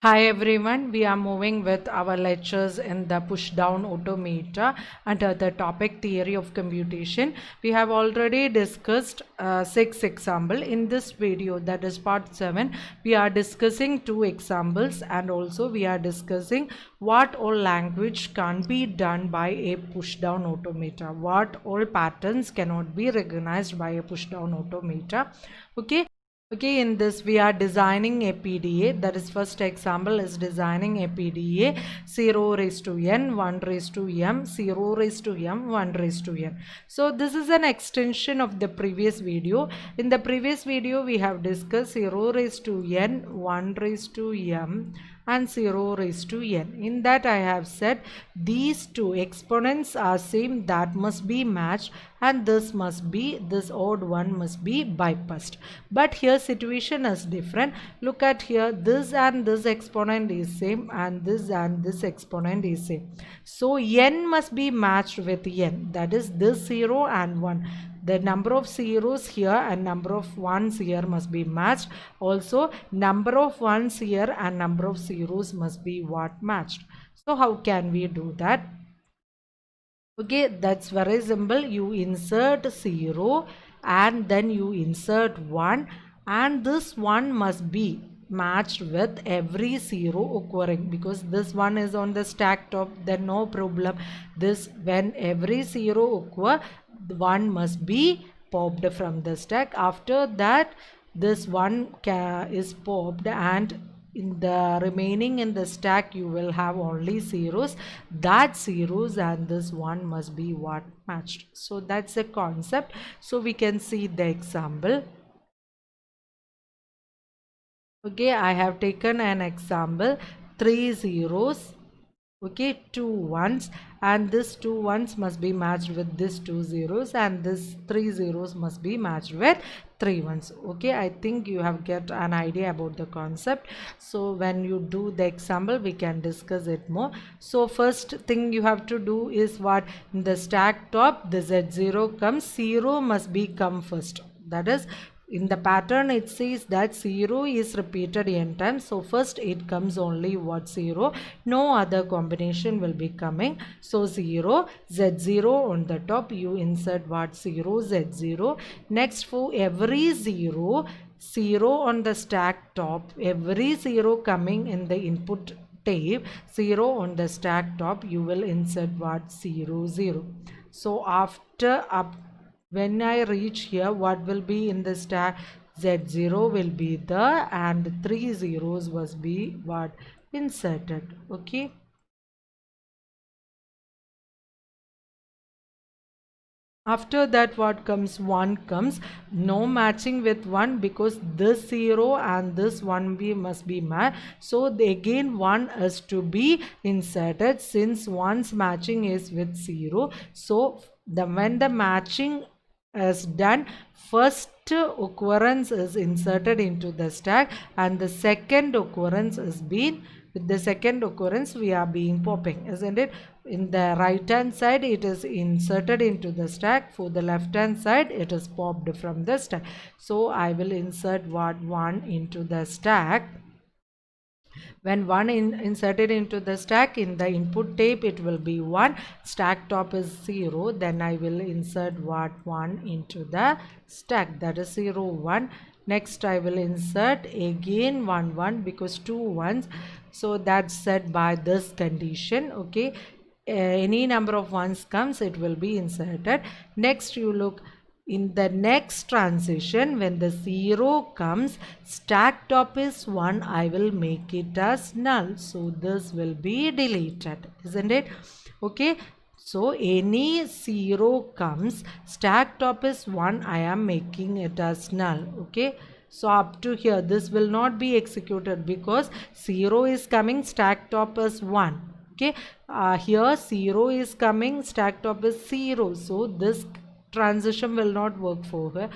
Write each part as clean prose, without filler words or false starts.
Hi everyone, we are moving with our lectures in the push-down automata under the topic theory of computation. We have already discussed 6 examples. In this video, that is part 7, we are discussing 2 examples and also we are discussing what all language can be done by a push-down automata, what all patterns cannot be recognized by a push-down automata. Okay, in this we are designing a PDA. That is first example is designing a PDA 0 raised to n, 1 raised to m, 0 raised to m, 1 raised to n. So this is an extension of the previous video. In the previous video we have discussed 0 raised to n, 1 raised to m and 0 raised to n. In that I have said these two exponents are same, that must be matched, and this odd one must be bypassed. But here situation is different. Look at here, this and this exponent is same and this exponent is same. So n must be matched with n, that is this 0 and 1. The number of zeros here and number of ones here must be matched. Also number of ones here and number of zeros must be what matched. So how can we do that? Okay, that's very simple. You insert 0 and then you insert 1, and this 1 must be matched with every 0 occurring, because this one is on the stack top, then no problem. This, when every 0 occur, the 1 must be popped from the stack. After that this 1 is popped, and in the remaining in the stack you will have only zeros. That zeros and this 1 must be what matched. So that's the concept. So we can see the example. Okay, I have taken an example, 3 zeros, okay, 2 ones, and this 2 ones must be matched with this 2 zeros, and this 3 zeros must be matched with 3 ones. Okay, I think you have get an idea about the concept. So when you do the example we can discuss it more. So first thing you have to do is what, in the stack top the z0 comes, 0 must be come first. That is, in the pattern it says that 0 is repeated n times, so first it comes only what, 0, no other combination will be coming. So 0, z0 on the top, you insert what, 0 z0. Next, for every 0 on the stack top, every 0 coming in the input tape, 0 on the stack top, you will insert what, 0 0. So after up, when I reach here, what will be in the stack? Z0 will be there and 3 zeros must be what, inserted. Okay. After that what comes, 1 comes, no matching with 1, because this 0 and this 1 must be matched. So again 1 is to be inserted, since 1's matching is with 0. So when the matching is done, first occurrence is inserted into the stack and the second occurrence is being, with the second occurrence we are being popping, isn't it? In the right hand side it is inserted into the stack, for the left hand side it is popped from the stack. So I will insert what, 1 into the stack. When 1 inserted into the stack, in the input tape it will be 1, stack top is 0, then I will insert what, 1 into the stack, that is 0 1. Next I will insert again 1 1, because 2 ones, so that's set by this condition. Okay, any number of ones comes, it will be inserted. Next you look, in the next transition, when the 0 comes, stack top is 1, I will make it as null. So this will be deleted, isn't it? Okay. So any 0 comes, stack top is 1, I am making it as null. Okay. So up to here, this will not be executed because 0 is coming, stack top is 1. Okay. Here 0 is coming, stack top is 0. So this transition will not work for her.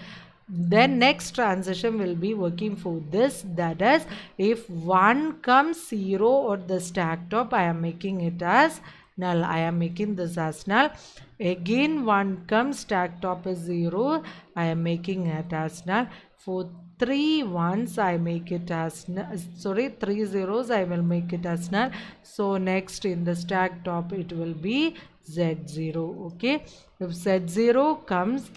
Then next transition will be working for this, that is, if 1 comes, 0 or the stack top, I am making it as null. I am making this as null. Again 1 comes, stack top is 0. I am making it as null. For 3 ones I make it as sorry, 3 zeros I will make it as null. So next in the stack top it will be Z0. Okay, if Z0 comes,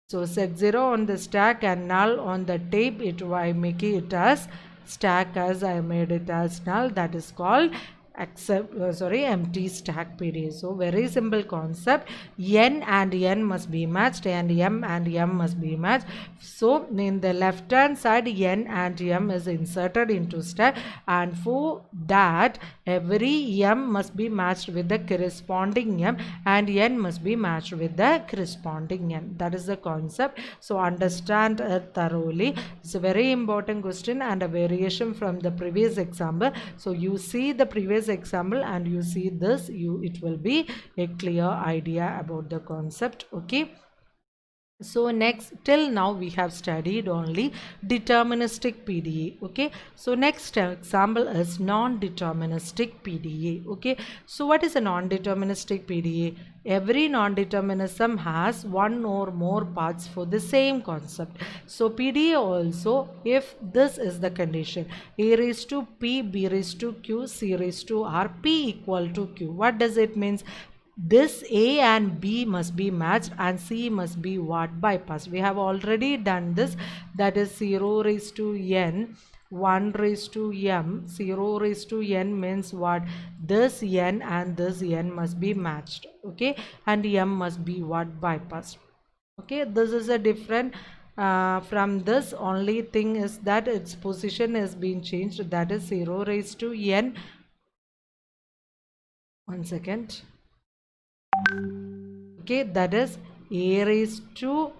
so Z0 on the stack and null on the tape, I make it as stack as I made it as null. That is called empty stack PDA. So very simple concept. N and N must be matched and M and M must be matched. So in the left hand side, N and M is inserted into stack, and for that every M must be matched with the corresponding M and N must be matched with the corresponding N. That is the concept. So understand it thoroughly. It's a very important question and a variation from the previous example. So you see the previous example and you see this, it will be a clear idea about the concept. Okay. So next, till now we have studied only deterministic PDA. Okay, so next example is non-deterministic PDA. Okay, so what is a non-deterministic PDA? Every non-determinism has one or more paths for the same concept. So PDA also, if this is the condition, A raised to P, B raised to Q, C raised to R, P equal to Q. What does it mean? This A and B must be matched and C must be what? Bypassed. We have already done this. That is 0 raised to N, 1 raised to M. 0 raised to N means what? This N and this N must be matched. Okay, and M must be what? Bypassed. Okay, this is a different from this. Only thing is that its position is being changed. That is 0 raised to N. 1 second. Okay, that is A raised to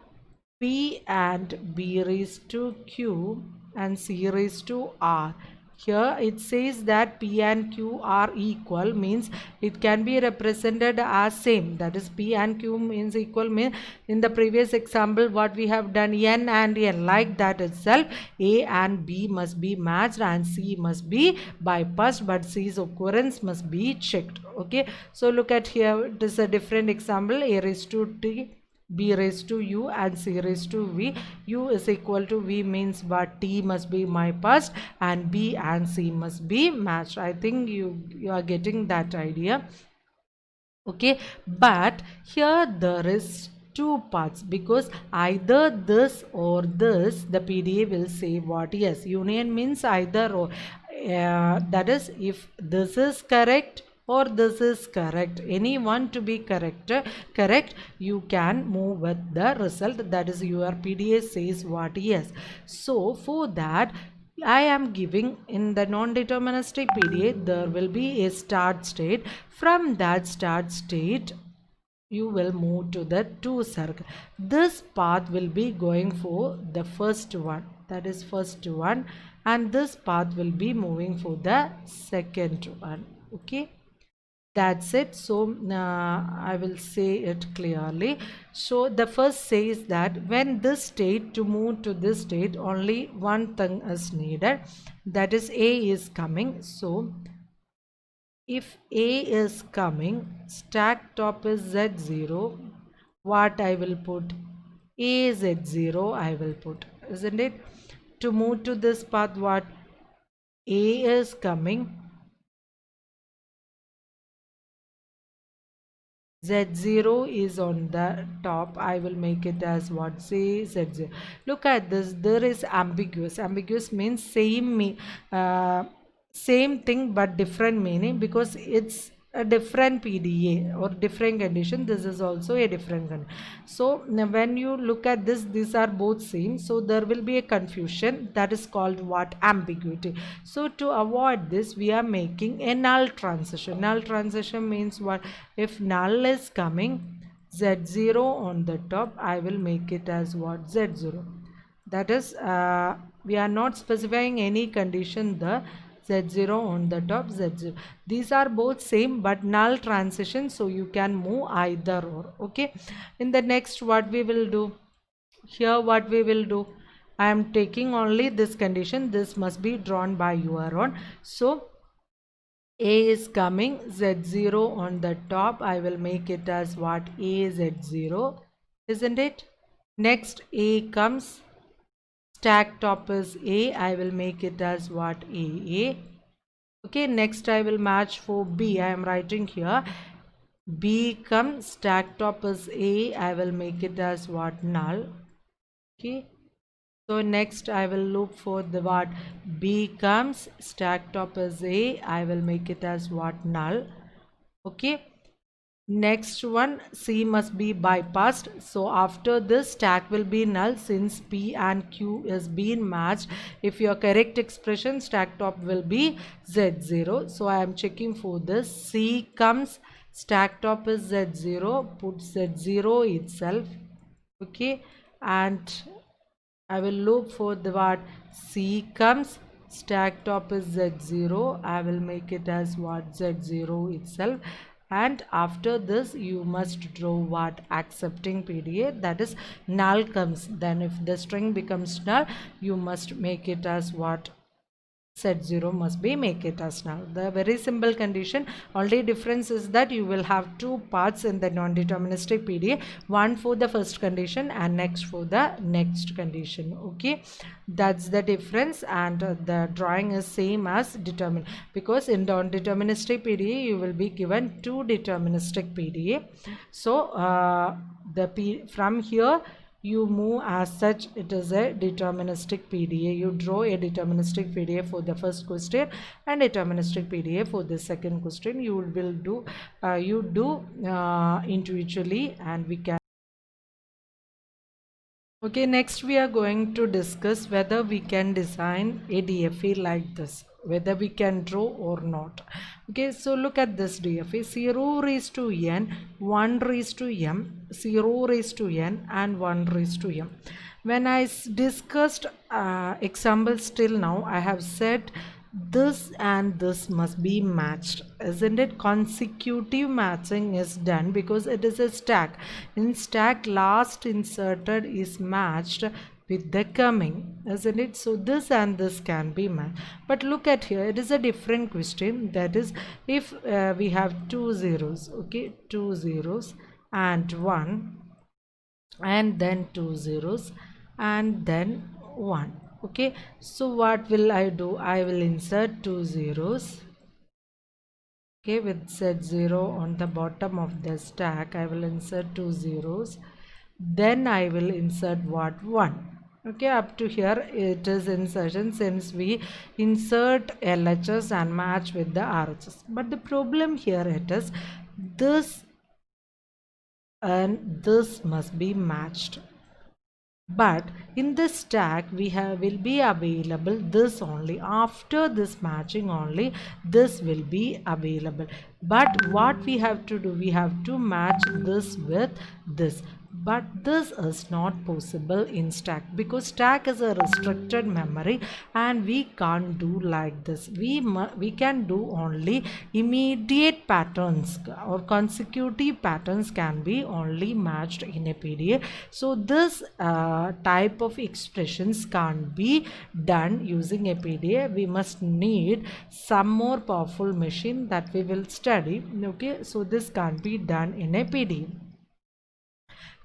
P and B raised to Q and C raised to R. Here it says that P and Q are equal, means it can be represented as same. That is P and Q means equal, means in the previous example what we have done, N and N, like that itself, A and B must be matched and C must be bypassed, but C's occurrence must be checked. Okay, so look at here, it is a different example. A raised to T, B raised to U and C raised to V. U is equal to V means but T must be bypassed and B and C must be matched. I think you are getting that idea. Okay, but here there is two parts, because either this or this, the PDA will say what? Yes, union means either or. That is, if this is correct or this is correct, any one to be correct, you can move with the result. That is, your PDA says what? Yes. So for that, I am giving in the non-deterministic PDA, there will be a start state. From that start state, you will move to the two circle. This path will be going for the first one, that is first one, and this path will be moving for the second one. Okay, that's it. So I will say it clearly. So the first says that when this state, to move to this state, only one thing is needed, that is A is coming. So if A is coming, stack top is Z0, what I will put? A Z0 I will put, isn't it? To move to this path, what? A is coming, Z0 is on the top. I will make it as what? Say Z0. Look at this. There is ambiguous. Ambiguous means same thing but different meaning, because it's a different PDA or different condition. This is also a different condition. So when you look at this, these are both same. So there will be a confusion. That is called what? Ambiguity. So to avoid this, we are making a null transition. Null transition means what? If null is coming, Z0 on the top, I will make it as what? Z0. That is, we are not specifying any condition there. Z0 on the top, Z0. These are both same but null transition, so you can move either or. Okay, in the next, what we will do here, what we will do, I am taking only this condition. This must be drawn by your own. So A is coming, Z0 on the top. I will make it as what? A Z0, isn't it? Next A comes, stack top is A. I will make it as what? A. Okay, next I will match for B. I am writing here. B comes, stack top is A. I will make it as what? Null. Okay. So next I will look for the what? B comes, stack top is A. I will make it as what? Null. Okay. Next one, C must be bypassed. So after this, stack will be null since P and Q is being matched. If your correct expression, stack top will be Z0. So I am checking for this. C comes, stack top is Z0. Put Z0 itself. Okay. And I will look for the what? C comes, stack top is Z0. I will make it as what? Z0 itself. And after this you must draw what? Accepting PDA, that is null comes. Then if the string becomes null, you must make it as what? Z0 must be make it as null. The very simple condition. Only difference is that you will have two parts in the non-deterministic PDA, one for the first condition and next for the next condition. Okay, that's the difference. And the drawing is same as determined, because in non-deterministic PDA you will be given two deterministic PDA. So from here you move as such, it is a deterministic PDA. You draw a deterministic PDA for the first question and deterministic PDA for the second question. You will do individually, and we can. Okay, next we are going to discuss whether we can design a DFA like this, whether we can draw or not. Okay, so look at this DFA: 0 raised to n, 1 raised to m, 0 raised to n, and 1 raised to m. When I discussed examples till now, I have said this and this must be matched, isn't it? Consecutive matching is done because it is a stack. In stack, last inserted is matched with the coming, isn't it? So this and this can be matched. But look at here, it is a different question. That is, if we have two zeros, okay, two zeros and one, and then two zeros and then one. Okay, so what will I do? I will insert two zeros. Okay, with Z0 on the bottom of the stack, I will insert two zeros. Then I will insert what? 1. Okay, up to here it is insertion since we insert LHS and match with the RHS. But the problem here it is this and this must be matched. But in this stack we will be available this only. After this matching only this will be available. But what we have to do, we have to match this with this. But this is not possible in stack because stack is a restricted memory and we can't do like this. We can do only immediate patterns or consecutive patterns can be only matched in a PDA. So this type of expressions can't be done using a PDA. We must need some more powerful machine that we will study. Okay, so this can't be done in a PDA.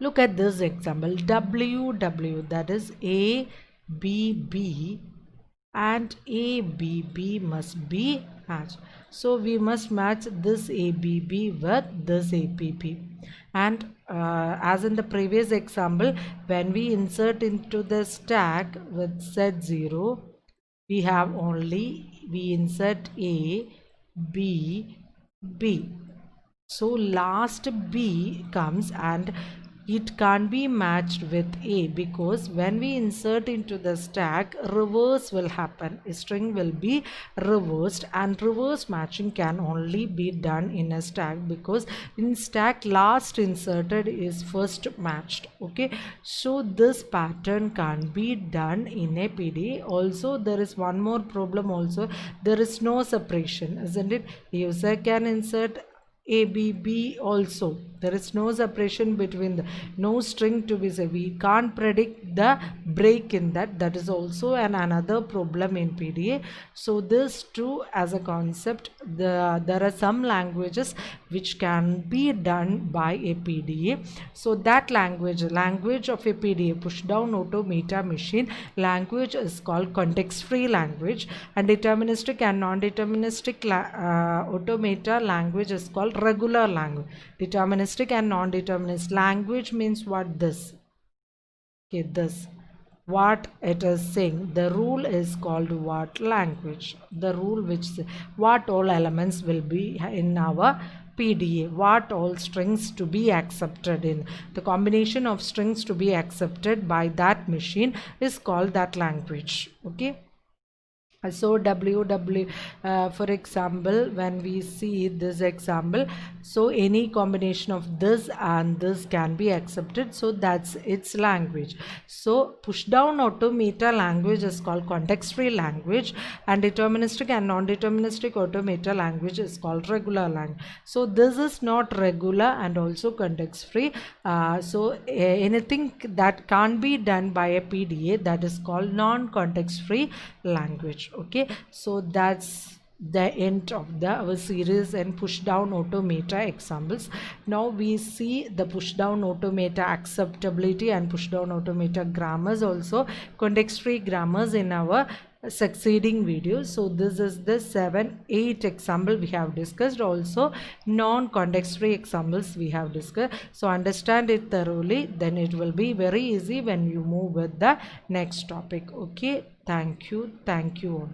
Look at this example: WW, that is ABB, and ABB must be matched. So we must match this ABB with this ABB. And as in the previous example, when we insert into the stack with Z0, we have only, we insert A, B, B. So last B comes and it can't be matched with A because when we insert into the stack, reverse will happen. A string will be reversed, and reverse matching can only be done in a stack because in stack last inserted is first matched. Okay, so this pattern can't be done in a PDA. Also there is one more problem also, there is no separation, isn't it? User can insert ABB also. There is no separation between the no string to be said. We can't predict the break in that. That is also another problem in PDA. So this too as a concept, there are some languages which can be done by a PDA. So that language of a PDA, push down automata machine language, is called context free language, and deterministic and non-deterministic automata language is called regular language. Deterministic and non-deterministic language means what? This, okay, this what it is saying. The rule is called what? Language. The rule which what all elements will be in our PDA, what all strings to be accepted in the combination of strings to be accepted by that machine is called that language. Okay. So for example, when we see this example, so any combination of this and this can be accepted, so that's its language. So push down automata language is called context free language, and deterministic and non-deterministic automata language is called regular language. So this is not regular and also context free. So anything that can't be done by a PDA, that is called non-context free language. Okay, so that's the end of our series and push down automata examples. Now we see the push down automata acceptability and push down automata grammars, also context free grammars, in our succeeding videos. So this is the 7-8 example we have discussed, also non-context free examples we have discussed. So understand it thoroughly, then it will be very easy when you move with the next topic. Okay, thank you all.